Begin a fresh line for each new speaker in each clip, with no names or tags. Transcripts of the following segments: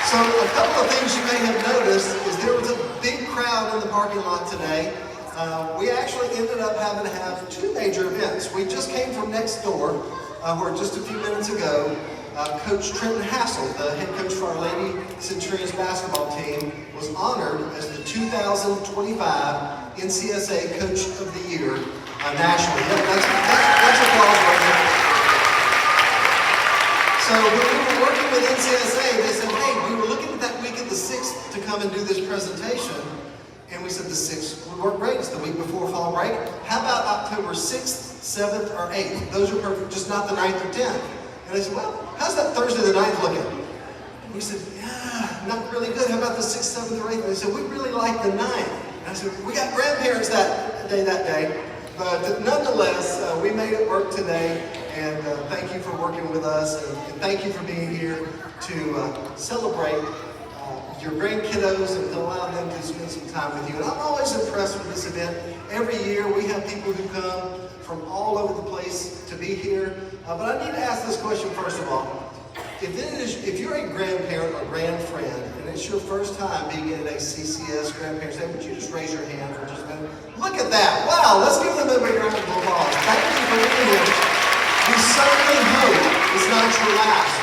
So a couple of things you may have noticed is there was a big crowd in the parking lot today. We actually ended up having to have two major events. We just came from next door, where just a few minutes ago, Coach Trenton Hassel, the head coach for our Lady Centurions basketball team, was honored as the 2025 NCSA Coach of the Year nationally. Yeah, that's applause right there. So when we were working with NCSA, they said, hey, we were looking at that week of the 6th to come and do this presentation. And we said the 6th would work great. It's the week before fall break. How about October 6th, 7th, or 8th? Those are perfect, just not the 9th or 10th. And they said, well, how's that Thursday the 9th looking? And we said, yeah, not really good. How about the 6th, 7th, or 8th? And they said, we really like the 9th. And I said, we got grandparents that day. But nonetheless, we made it work today. And thank you for working with us. And thank you for being here to celebrate your grandkiddos and allow them to spend some time with you. And I'm always impressed with this event. Every year we have people who come from all over the place to be here. But I need to ask this question first of all. If you're a grandparent or grandfriend and it's your first time being in a CCS Grandparents Day, would you just raise your hand for just a minute? Look at that. Wow, let's give them a big round of applause. Thank you for being here. We certainly hope it's not your last.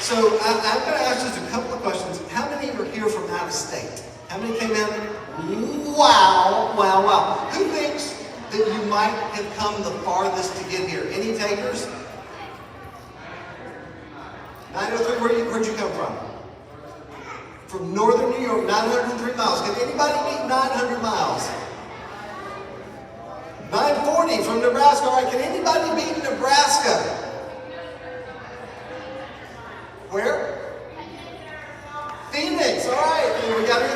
So I'm going to ask just a couple of questions. How many are here from out of state? How many came in? Wow. Who thinks that you might have come the farthest to get here? Any takers? 903, where'd you come from? From northern New York, 903 miles. Can anybody meet 900 miles? 940 from Nebraska. All right, can anybody beat Nebraska? Where? Phoenix. All right, and we got it.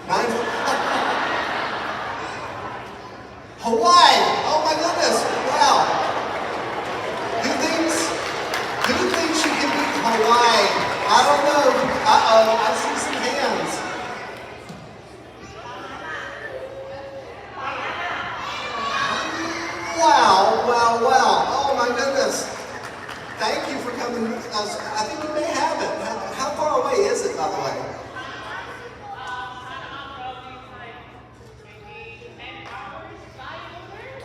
9. Hawaii. Oh my goodness. Wow. Who thinks you can beat Hawaii? I don't know. Uh-oh, I see some hands. Wow. Oh my goodness. Thank you for coming. I think you may have it. How far away is it, by the way?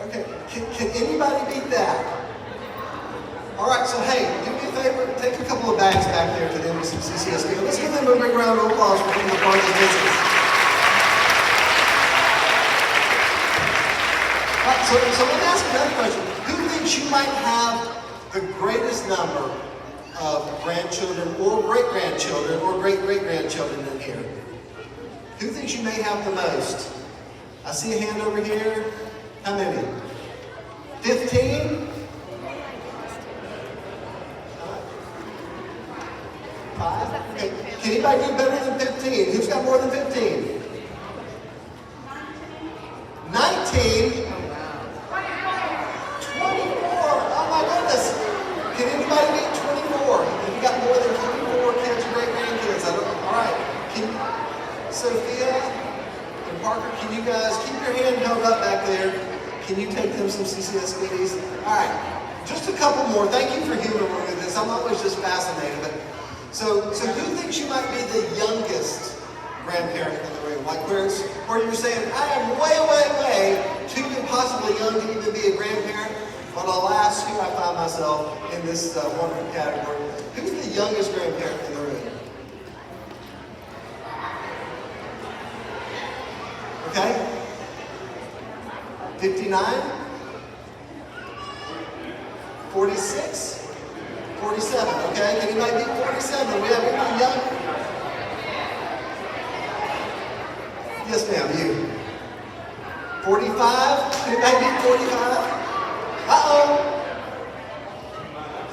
Okay, can anybody beat that? All right, so hey, do me a favor, take a couple of bags back there to the Embassy CCS. Let's give them a big round of applause for being a part of this business. All right, so let me ask another question. Who thinks you might have the greatest number of grandchildren or great-grandchildren or great-great-grandchildren in here? Who thinks you may have the most? I see a hand over here. How many? 15? 5? Okay. Can anybody do better than 15? Who's got more than 15? 19? 24! Oh my goodness! Can anybody beat 24? If you got more than 24 kids, great-grandkids, I don't know. All right. Sophia and Parker, can you guys keep your hand held up back there? Can you take them some CCS goodies? All right. Just a couple more. Thank you for humoring with this. I'm always just fascinated. But so who thinks you might be the youngest grandparent in the room? Like where you're saying, I am way too impossibly young to even be a grandparent. But alas, here I find myself in this wonderful category. Who's the youngest grandparent in the room? Okay? 59? 46? 47, okay? Can anybody beat 47? We have anyone young? Yes, ma'am, you. 45? Anybody beat 45? Uh-oh.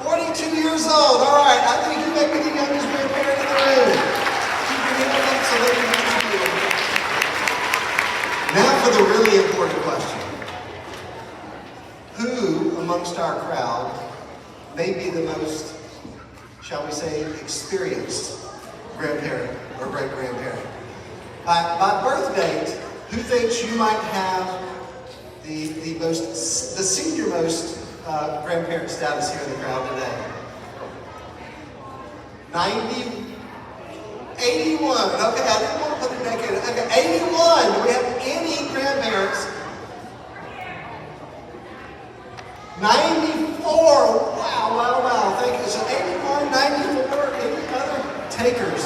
42 years old. All right, I think you may be the youngest grandparent in the room. Keep your hand up so they can get you. Now for the really important question. Who amongst our crowd may be the most, shall we say, experienced grandparent or great-grandparent? By birth date, who thinks you might have the senior most grandparent status here in the crowd today? 90, 81. Okay, I didn't want to put a decade. Okay, 81. Do we have any grandparents? 94. Wow, wow, wow. Thank you. So 81, 94. Any other takers?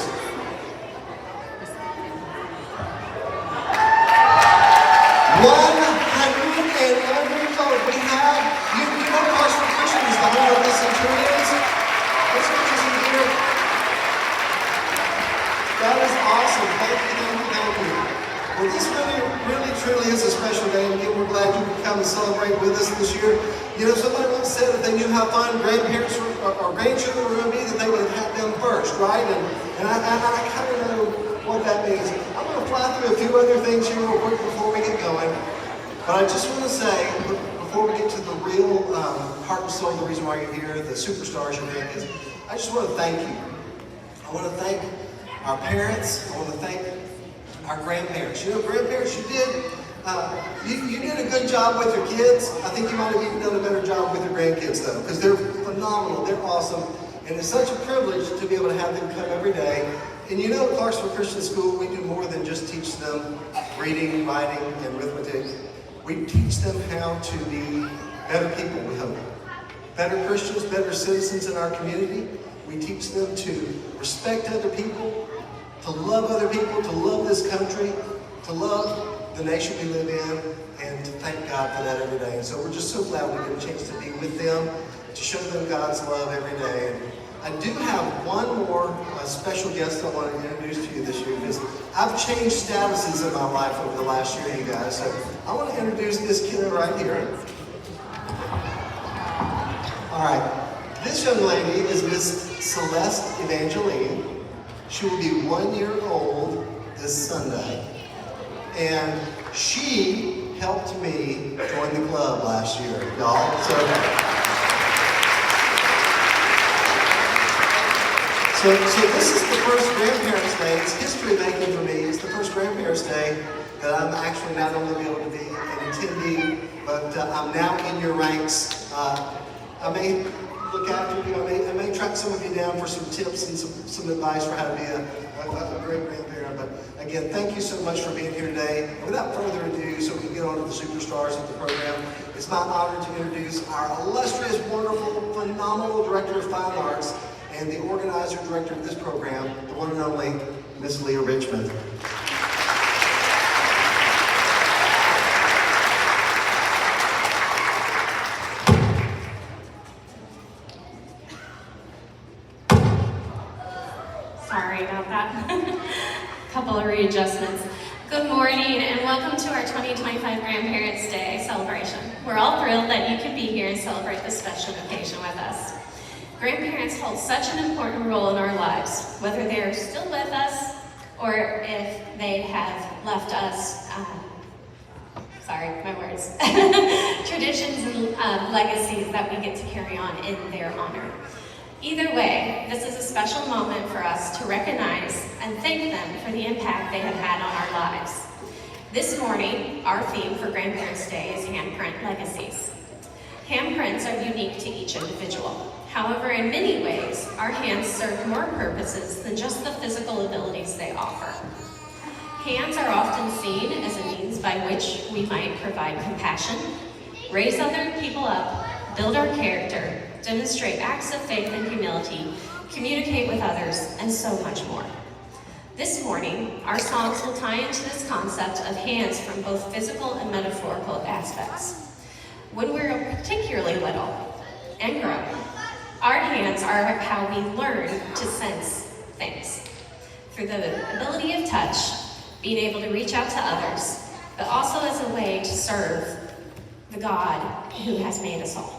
100 years old. We have, you know, Clarksville Christian is the home of the Centurions. Let's get you some here. That is awesome. Thank you, thank you, thank you. Well, this really, truly is a special day. Again, we're glad you could come and celebrate with us this year. You know, somebody once said if they knew how fun grandparents or grandchildren were going to be, that they would have had them first, right? And I kind of know what that means. I'm going to fly through a few other things here real quick before we get going. But I just want to say, before we get to the real heart and soul, the reason why you're here, the superstars you're here, is I just want to thank you. I want to thank our parents. I want to thank our grandparents. You know, grandparents, you did a good job with your kids. I think you might have even done a better job with your grandkids, though, because they're phenomenal. They're awesome. And it's such a privilege to be able to have them come every day. And you know, at Clarksville Christian School, we do more than just teach them reading, writing, and arithmetic. We teach them how to be better people, we hope. Better Christians, better citizens in our community. We teach them to respect other people, to love other people, to love this country, to love the nation we live in, and to thank God for that every day. And so we're just so glad we get a chance to be with them, to show them God's love every day. And I do have one more special guest I want to introduce to you this year, because I've changed statuses in my life over the last year, you guys. So I want to introduce this kid right here. All right. This young lady is Miss Celeste Evangeline. She will be 1 year old this Sunday. And she helped me join the club last year, y'all. So this is the first Grandparents' Day. It's history making for me. It's the first Grandparents' Day that I'm actually not only able to be an attendee, but I'm now in your ranks. I may look after you. I may track some of you down for some tips and some advice for how to be a great grandparent. But again, thank you so much for being here today. Without further ado, so we can get on to the superstars of the program, it's my honor to introduce our illustrious, wonderful, phenomenal Director of Fine Arts and the organizer director of this program, the one and only Miss Leah Richmond.
Sorry about that. Couple of readjustments. Good morning and welcome to our 2025 Grandparents' Day celebration. We're all thrilled that you can be here and celebrate this special occasion with us. Grandparents hold such an important role in our lives, whether they're still with us or if they have left us, traditions and legacies that we get to carry on in their honor. Either way, this is a special moment for us to recognize and thank them for the impact they have had on our lives. This morning, our theme for Grandparents' Day is Handprint Legacies. Handprints are unique to each individual. However, in many ways, our hands serve more purposes than just the physical abilities they offer. Hands are often seen as a means by which we might provide compassion, raise other people up, build our character, demonstrate acts of faith and humility, communicate with others, and so much more. This morning, our songs will tie into this concept of hands from both physical and metaphorical aspects. When we're particularly little and grown, our hands are how we learn to sense things. Through the ability of touch, being able to reach out to others, but also as a way to serve the God who has made us all.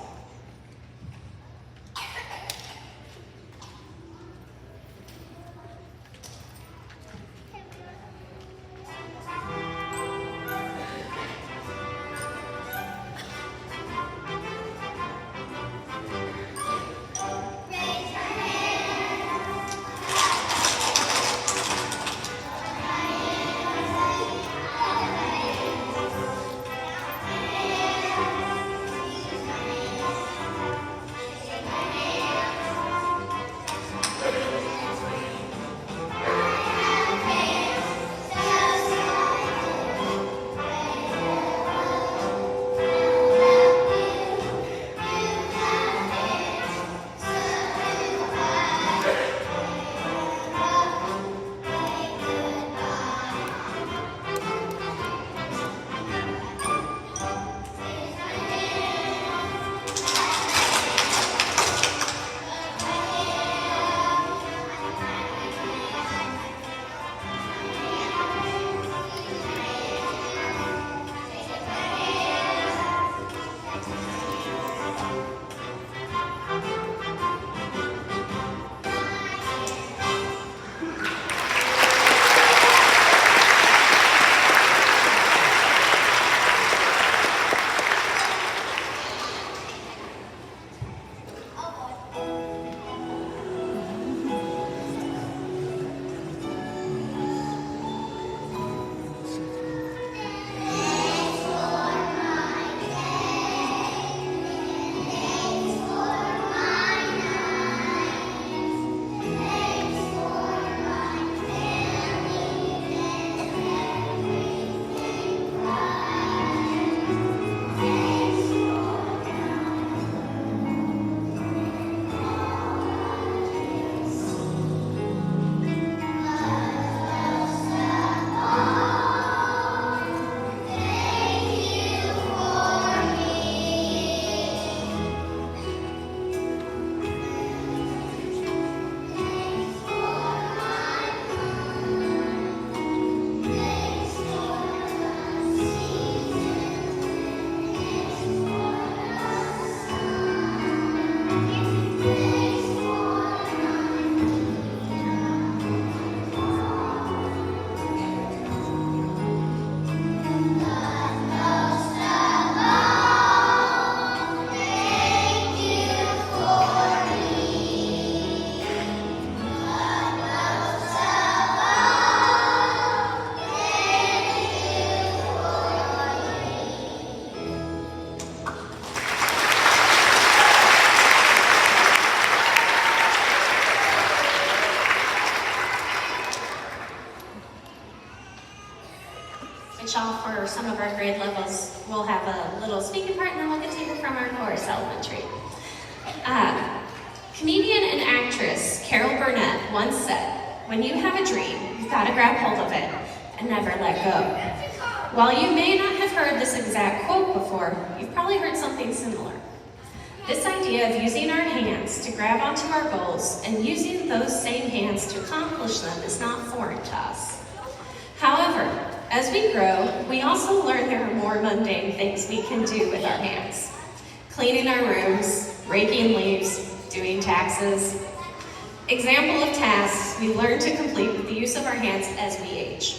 off for some of our grade levels. We'll have a little speaking part, and then we'll get to hear from our chorus elementary. Comedian and actress Carol Burnett once said, "When you have a dream, you've got to grab hold of it and never let go." While you may not have heard this exact quote before, you've probably heard something similar. This idea of using our hands to grab onto our goals and using those same hands to accomplish them is not foreign to us. However, as we grow, we also learn there are more mundane things we can do with our hands. Cleaning our rooms, raking leaves, doing taxes. Example of tasks we learn to complete with the use of our hands as we age.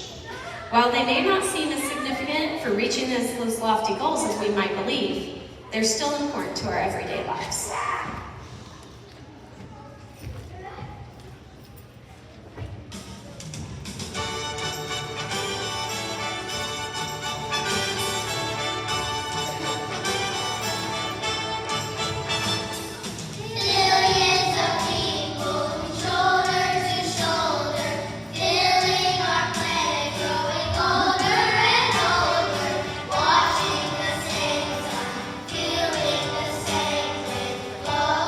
While they may not seem as significant for reaching those lofty goals as we might believe, they're still important to our everyday lives.
Watching the same sun, feeling the same wind blow.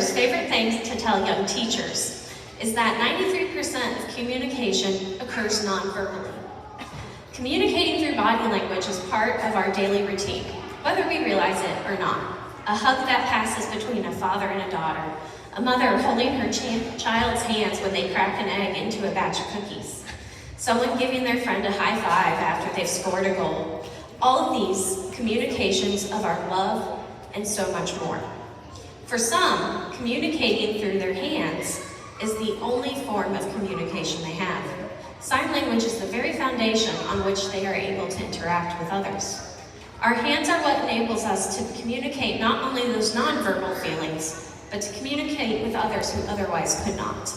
Roberta's favorite things to tell young teachers is that 93% of communication occurs non-verbally. Communicating through body language is part of our daily routine, whether we realize it or not. A hug that passes between a father and a daughter, a mother holding her child's hands when they crack an egg into a batch of cookies, someone giving their friend a high five after they've scored a goal. All of these communications of our love and so much more. For some, communicating through their hands is the only form of communication they have. Sign language is the very foundation on which they are able to interact with others. Our hands are what enables us to communicate not only those nonverbal feelings, but to communicate with others who otherwise could not.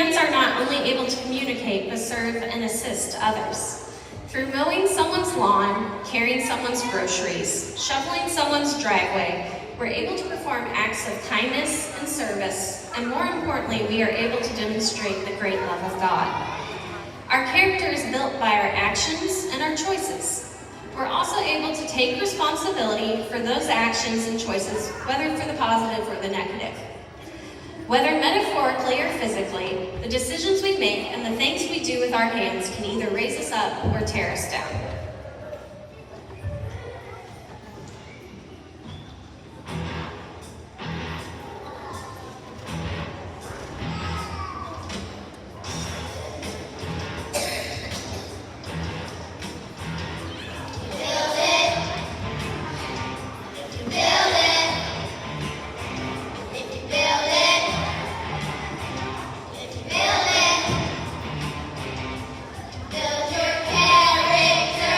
hands are not only able to communicate, but serve and assist others. Through mowing someone's lawn, carrying someone's groceries, shoveling someone's driveway, we're able to perform acts of kindness and service, and more importantly, we are able to demonstrate the great love of God. Our character is built by our actions and our choices. We're also able to take responsibility for those actions and choices, whether for the positive or the negative. Whether metaphorically or physically, the decisions we make and the things we do with our hands can either raise us up or tear us down.
Build your character.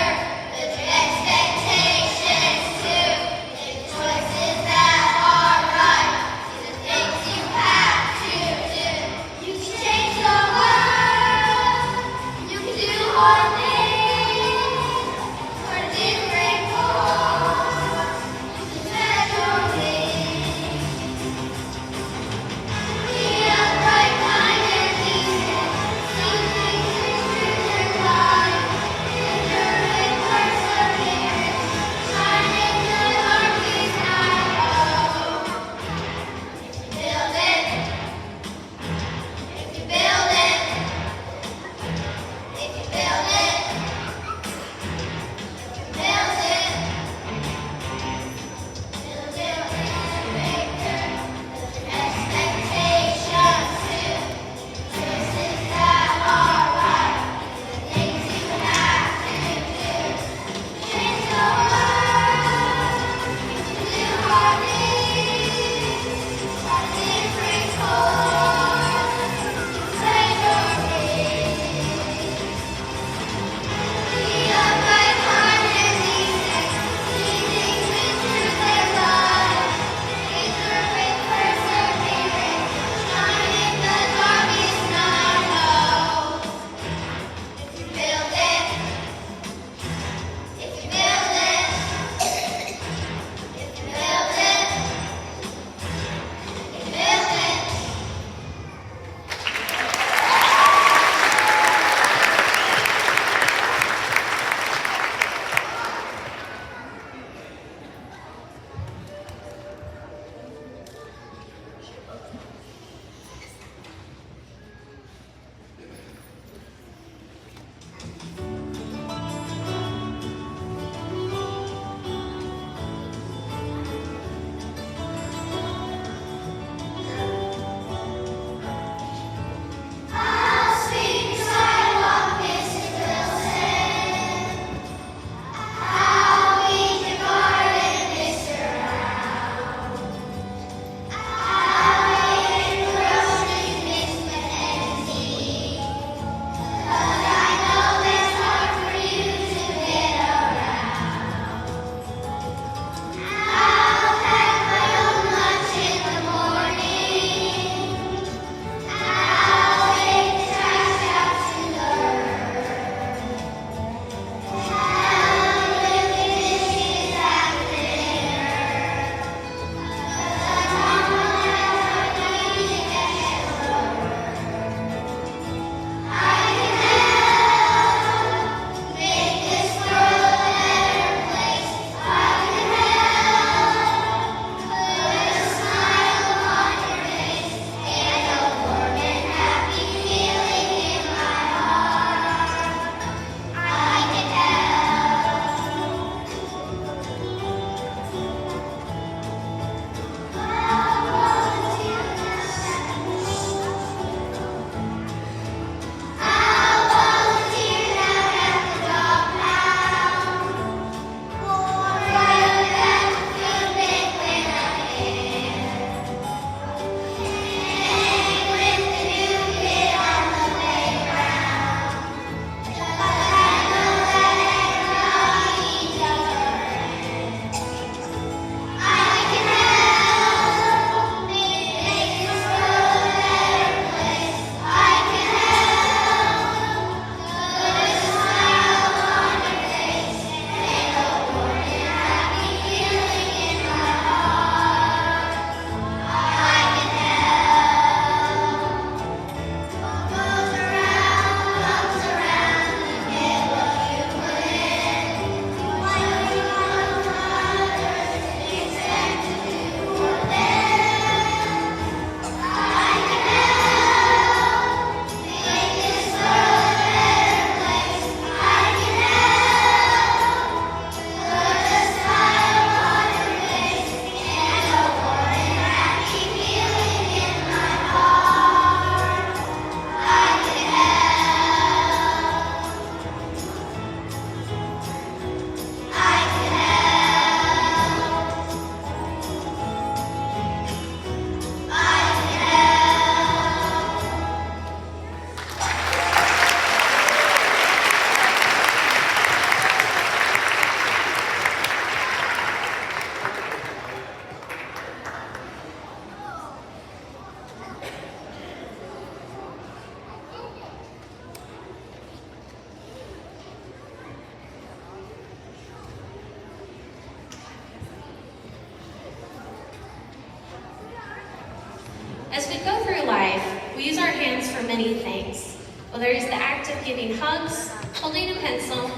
As we go through life, we use our hands for many things. Whether it's the act of giving hugs, holding a pencil,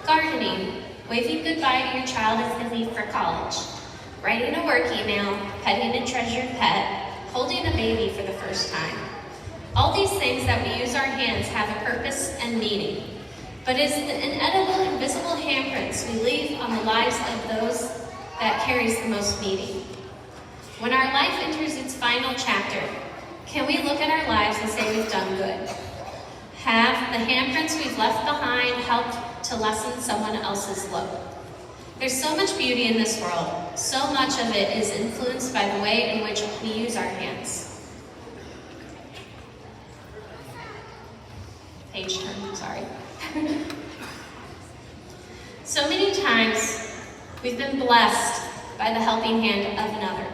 gardening, waving goodbye to your child as they leave for college, writing a work email, petting a treasured pet, holding a baby for the first time. All these things that we use our hands have a purpose and meaning. But it's the inedible, invisible handprints we leave on the lives of those that carries the most meaning. When our life enters its final chapter, can we look at our lives and say we've done good? Have the handprints we've left behind helped to lessen someone else's load? There's so much beauty in this world. So much of it is influenced by the way in which we use our hands. Page turn, sorry. So many times we've been blessed by the helping hand of another.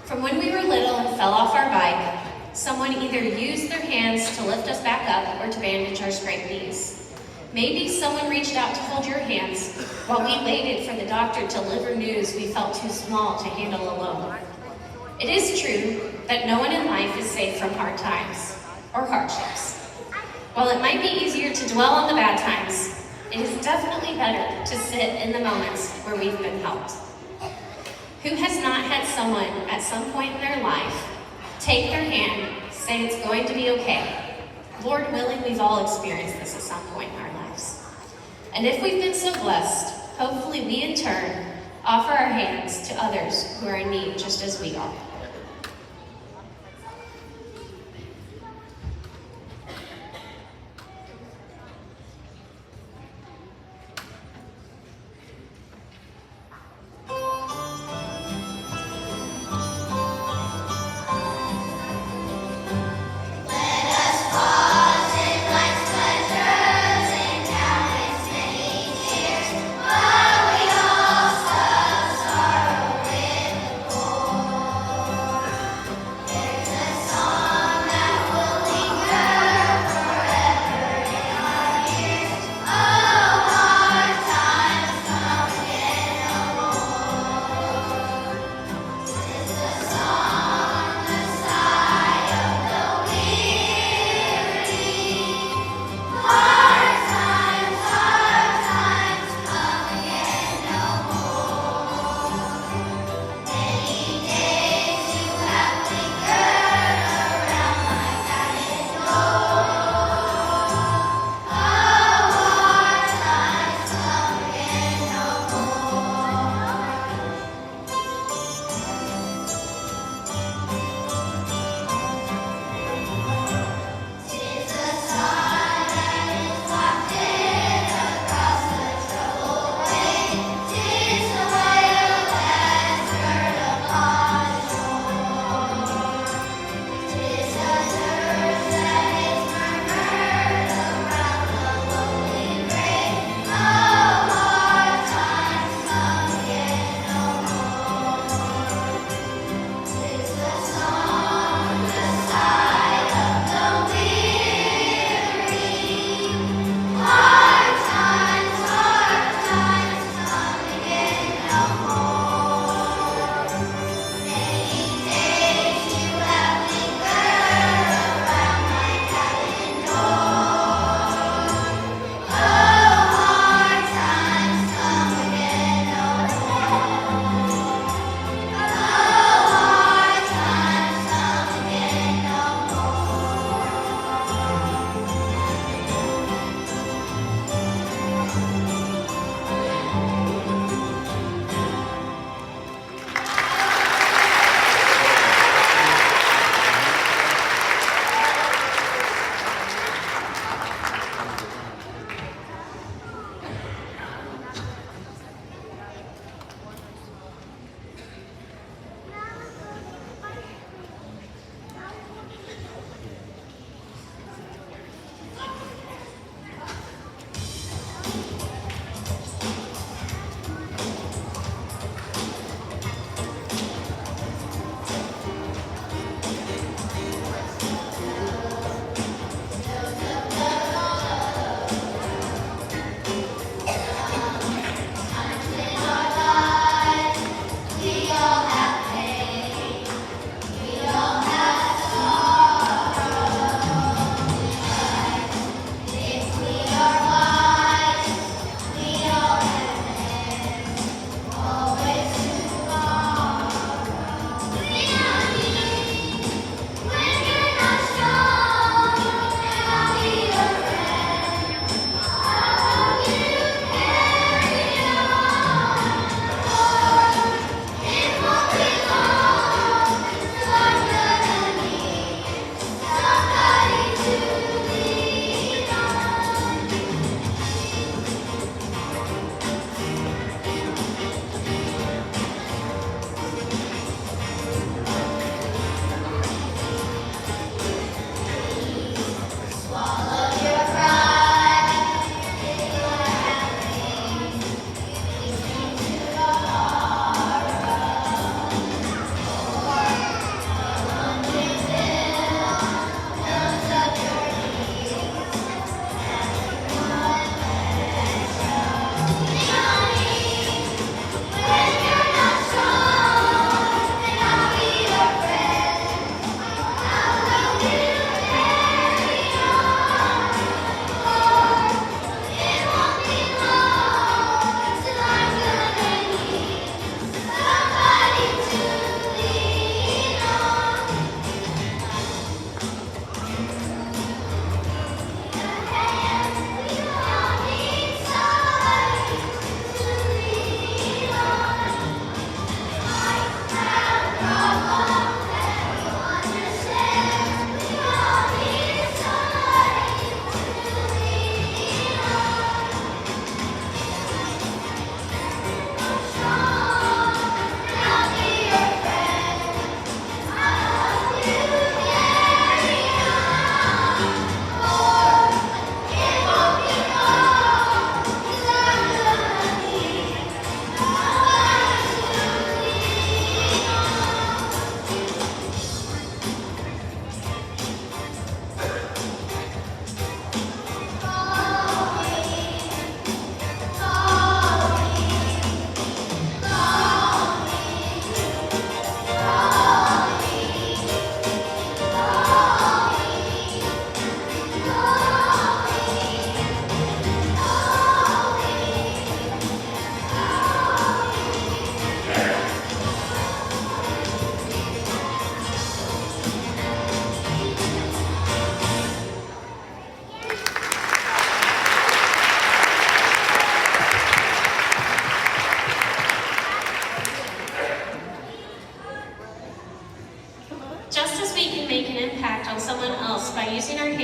From when we were little and fell off our bike, someone either used their hands to lift us back up or to bandage our scraped knees. Maybe someone reached out to hold your hands while we waited for the doctor to deliver news we felt too small to handle alone. It is true that no one in life is safe from hard times or hardships. While it might be easier to dwell on the bad times, it is definitely better to sit in the moments where we've been helped. Who has not had someone at some point in their life take their hand, say it's going to be okay? Lord willing, we've all experienced this at some point in our lives. And if we've been so blessed, hopefully we in turn offer our hands to others who are in need just as we are.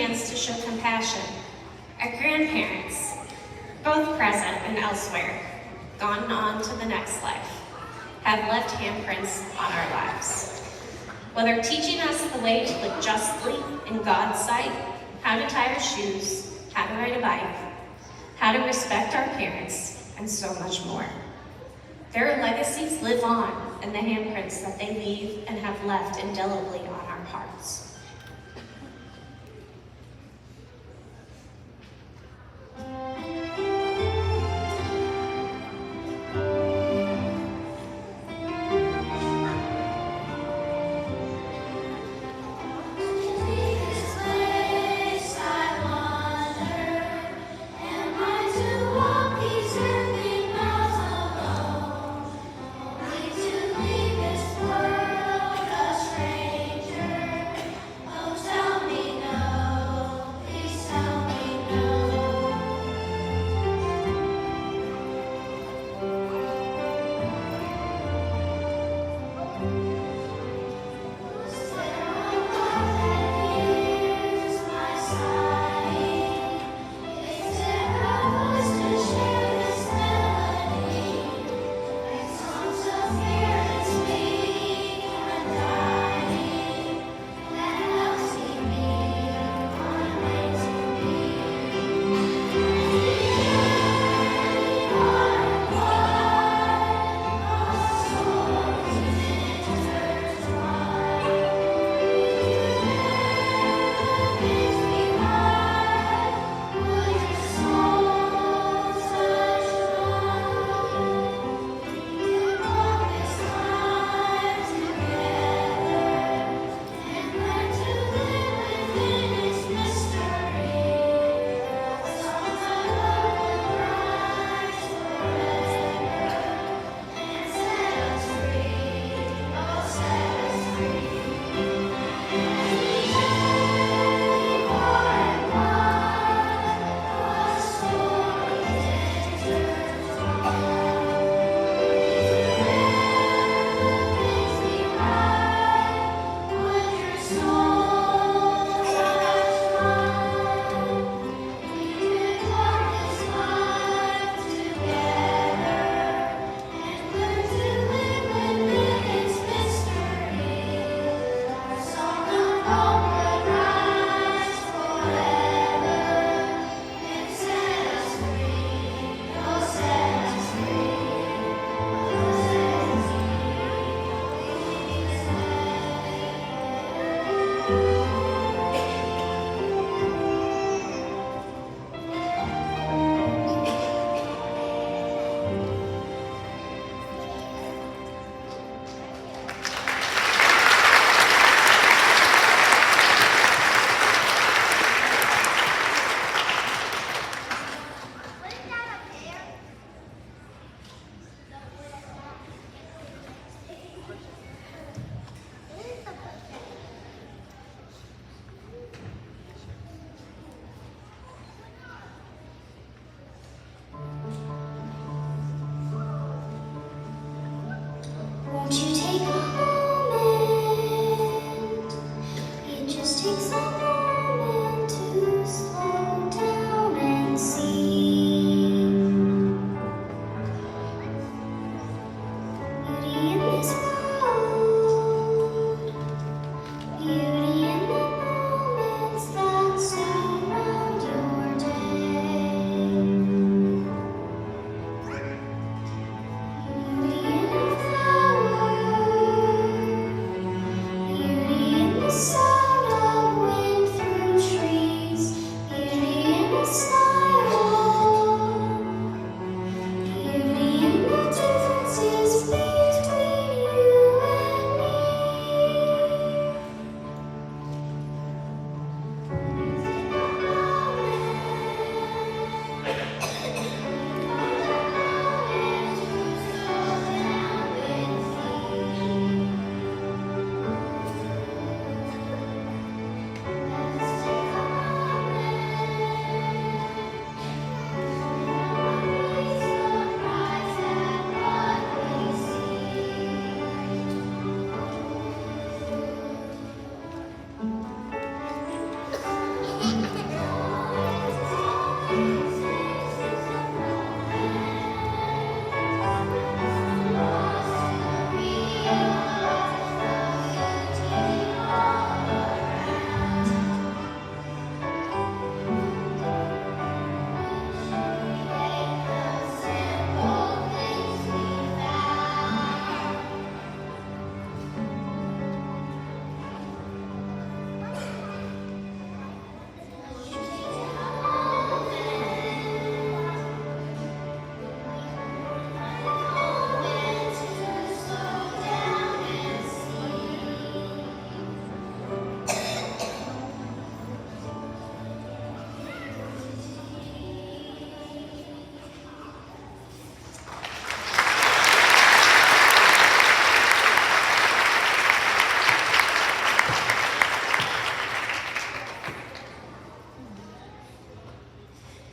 hands to show compassion. Our grandparents, both present and elsewhere, gone on to the next life, have left handprints on our lives. Whether teaching us the way to live justly in God's sight, how to tie our shoes, how to ride a bike, how to respect our parents, and so much more. Their legacies live on in the handprints that they leave and have left indelibly on our hearts.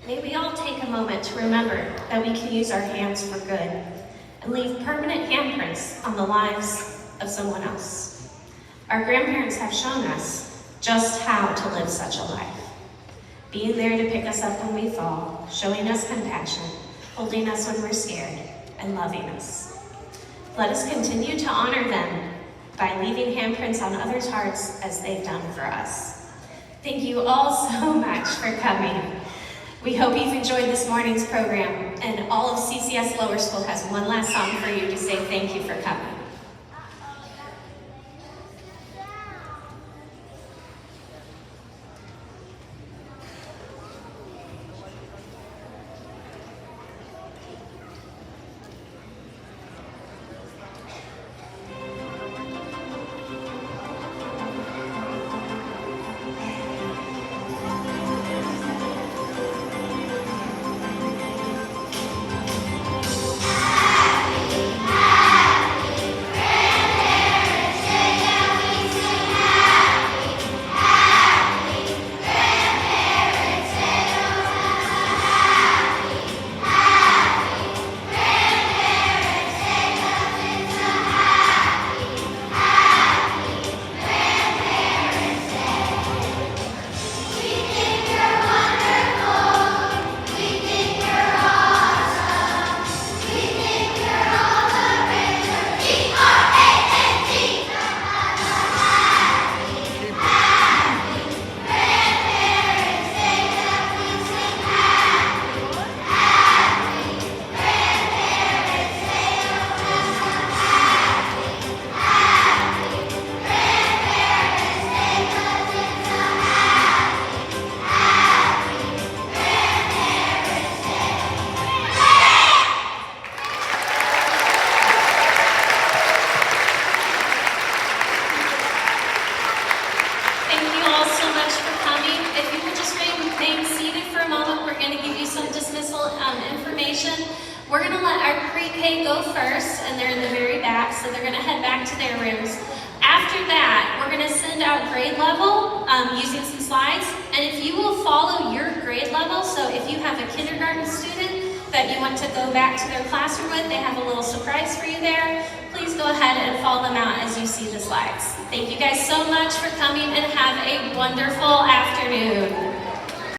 May we all take a moment to remember that we can use our hands for good and leave permanent handprints on the lives of someone else. Our grandparents have shown us just how to live such a life. Being there to pick us up when we fall, showing us compassion, holding us when we're scared, and loving us. Let us continue to honor them by leaving handprints on others' hearts as they've done for us. Thank you all so much for coming. We hope you've enjoyed this morning's program, and all of CCS Lower School has one last song for you to say thank you for coming. We're going to let our pre-K go first, and they're in the very back, so they're going to head back to their rooms. After that, we're going to send out grade level using some slides, and if you will follow your grade level, so if you have a kindergarten student that you want to go back to their classroom with, they have a little surprise for you there. Please go ahead and follow them out as you see the slides. Thank you guys so much for coming, and have a wonderful afternoon.